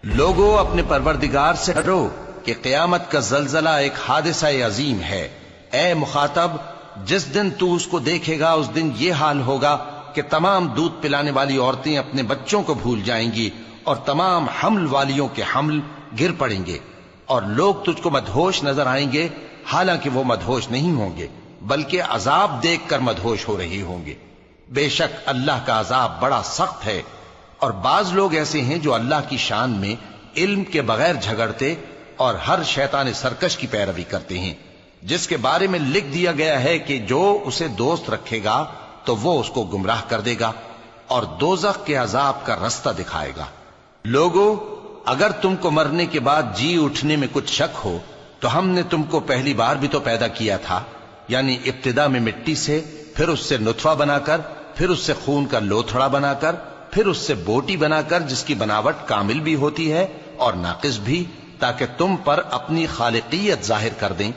لوگوں اپنے پروردگار سے ڈرو کہ قیامت کا زلزلہ ایک حادثہ عظیم ہے۔ اے مخاطب، جس دن تو اس کو دیکھے گا اس دن یہ حال ہوگا کہ تمام دودھ پلانے والی عورتیں اپنے بچوں کو بھول جائیں گی اور تمام حمل والیوں کے حمل گر پڑیں گے، اور لوگ تجھ کو مدہوش نظر آئیں گے، حالانکہ وہ مدہوش نہیں ہوں گے بلکہ عذاب دیکھ کر مدہوش ہو رہی ہوں گے۔ بے شک اللہ کا عذاب بڑا سخت ہے۔ اور بعض لوگ ایسے ہیں جو اللہ کی شان میں علم کے بغیر جھگڑتے اور ہر شیطان سرکش کی پیروی کرتے ہیں، جس کے بارے میں لکھ دیا گیا ہے کہ جو اسے دوست رکھے گا تو وہ اس کو گمراہ کر دے گا اور دوزخ کے عذاب کا رستہ دکھائے گا۔ لوگوں، اگر تم کو مرنے کے بعد جی اٹھنے میں کچھ شک ہو تو ہم نے تم کو پہلی بار بھی تو پیدا کیا تھا، یعنی ابتدا میں مٹی سے، پھر اس سے نطفہ بنا کر، پھر اس سے خون کا لوتھڑا بنا کر، پھر اس سے بوٹی بنا کر جس کی بناوٹ کامل بھی ہوتی ہے اور ناقص بھی، تاکہ تم پر اپنی خالقیت ظاہر کر دیں۔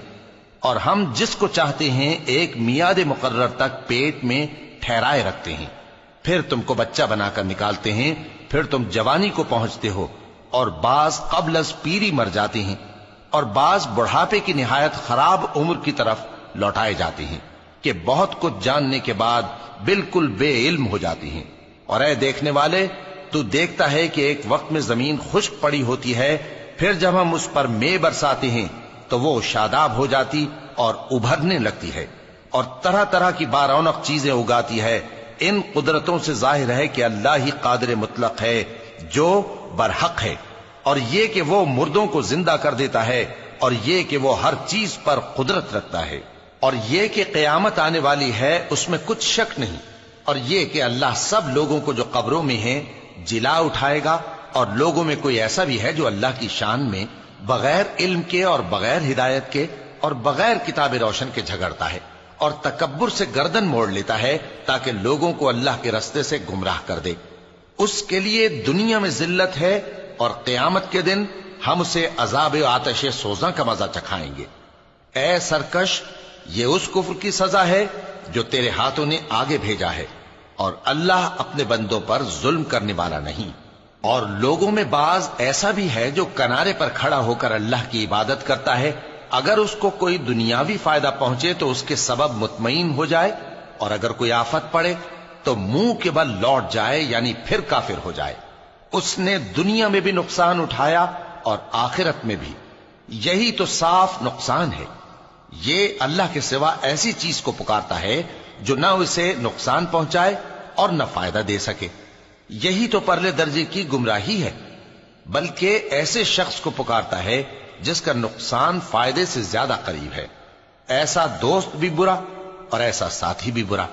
اور ہم جس کو چاہتے ہیں ایک میعاد مقرر تک پیٹ میں ٹھہرائے رکھتے ہیں، پھر تم کو بچہ بنا کر نکالتے ہیں، پھر تم جوانی کو پہنچتے ہو، اور بعض قبل از پیری مر جاتے ہیں، اور بعض بڑھاپے کی نہایت خراب عمر کی طرف لوٹائے جاتے ہیں کہ بہت کچھ جاننے کے بعد بالکل بے علم ہو جاتی ہیں۔ اور اے دیکھنے والے، تو دیکھتا ہے کہ ایک وقت میں زمین خشک پڑی ہوتی ہے، پھر جب ہم اس پر مے برساتے ہیں تو وہ شاداب ہو جاتی اور ابھرنے لگتی ہے اور طرح طرح کی بارونق چیزیں اگاتی ہے۔ ان قدرتوں سے ظاہر ہے کہ اللہ ہی قادر مطلق ہے جو برحق ہے، اور یہ کہ وہ مردوں کو زندہ کر دیتا ہے، اور یہ کہ وہ ہر چیز پر قدرت رکھتا ہے، اور یہ کہ قیامت آنے والی ہے اس میں کچھ شک نہیں، اور یہ کہ اللہ سب لوگوں کو جو قبروں میں ہیں جلا اٹھائے گا۔ اور لوگوں میں کوئی ایسا بھی ہے جو اللہ کی شان میں بغیر علم کے اور بغیر ہدایت کے اور بغیر کتاب روشن کے جھگڑتا ہے اور تکبر سے گردن موڑ لیتا ہے تاکہ لوگوں کو اللہ کے رستے سے گمراہ کر دے۔ اس کے لیے دنیا میں ذلت ہے، اور قیامت کے دن ہم اسے عذاب آتش سوزاں کا مزہ چکھائیں گے۔ اے سرکش، یہ اس کفر کی سزا ہے جو تیرے ہاتھوں نے آگے بھیجا ہے، اور اللہ اپنے بندوں پر ظلم کرنے والا نہیں۔ اور لوگوں میں بعض ایسا بھی ہے جو کنارے پر کھڑا ہو کر اللہ کی عبادت کرتا ہے، اگر اس کو کوئی دنیاوی فائدہ پہنچے تو اس کے سبب مطمئن ہو جائے، اور اگر کوئی آفت پڑے تو منہ کے بل لوٹ جائے، یعنی پھر کافر ہو جائے۔ اس نے دنیا میں بھی نقصان اٹھایا اور آخرت میں بھی، یہی تو صاف نقصان ہے۔ یہ اللہ کے سوا ایسی چیز کو پکارتا ہے جو نہ اسے نقصان پہنچائے اور نہ فائدہ دے سکے، یہی تو پرلے درجے کی گمراہی ہے۔ بلکہ ایسے شخص کو پکارتا ہے جس کا نقصان فائدے سے زیادہ قریب ہے۔ ایسا دوست بھی برا اور ایسا ساتھی بھی برا۔